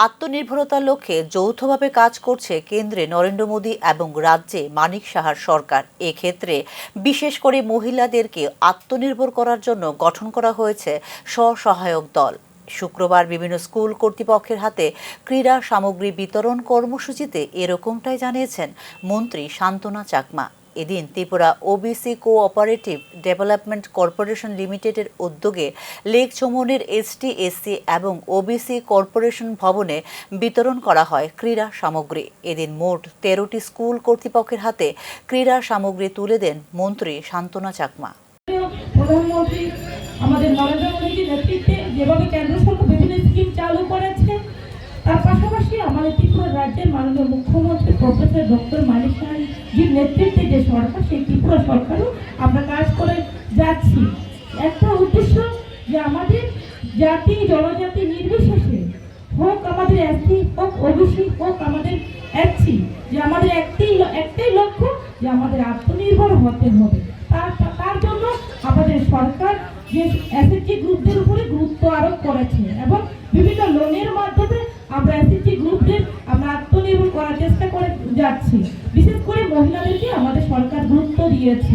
আত্মনির্ভরতার লক্ষ্যে যৌথভাবে কাজ করছে কেন্দ্রে নরেন্দ্র মোদী এবং রাজ্যে মানিক সাহার সরকার। এক্ষেত্রে বিশেষ করে মহিলাদেরকে আত্মনির্ভর করার জন্য গঠন করা হয়েছে স্বসহায়ক দল। শুক্রবার বিভিন্ন স্কুল কর্তৃপক্ষের হাতে ক্রীড়া সামগ্রী বিতরণ কর্মসূচিতে এরকমটাই জানিয়েছেন মন্ত্রী শান্তনা চাকমা। এদিন Tripura OBC cooperative development corporation লিমিটেডের উদ্যোগে লেক চৌমনির এসটি, এসসি এবং ওবিসি কর্পোরেশন ভবনে বিতরণ করা হয় ক্রীড়া সামগ্রী। এদিন মোট 13টি স্কুল কর্তৃপক্ষের হাতে ক্রীড়া সামগ্রী তুলে দেন মন্ত্রী শান্তনা চাকমা। প্রধানমন্ত্রী আমাদের নরেন্দ্র মোদীর নেতৃত্বে যেভাবে কেন্দ্র সরকার বিভিন্ন স্কিম চালু করেছে, তার পাশাপাশি আমাদের ত্রিপুরা রাজ্যের মাননীয় মুখ্যমন্ত্রী প্রফেসর ডক্টর মানিক সাহাজির নেতৃত্বে যে সরকার, সেই ত্রিপুরা সরকারও আমরা কাজ করে যাচ্ছি। একটা উদ্দেশ্য যে আমাদের জাতি জনজাতি নির্বিশেষে হোক, আমাদের এসসি হোক, ওবিসি হোক, আমাদের এসসি, যে আমাদের একটাই লক্ষ্য যে আমাদের আত্মনির্ভর হতে হবে। তার জন্য আমাদের সরকার যে এসএসজি গ্রুপদের উপরে গুরুত্ব আরোপ করেছে এবং বিভিন্ন লোনের মাধ্যমে আমরা এসএসজি গ্রুপদের আমরা আত্মনির্ভর করার চেষ্টা করে যাচ্ছি। বিশেষ করে মহিলাদেরকে আমাদের সরকার গুরুত্ব দিয়েছে।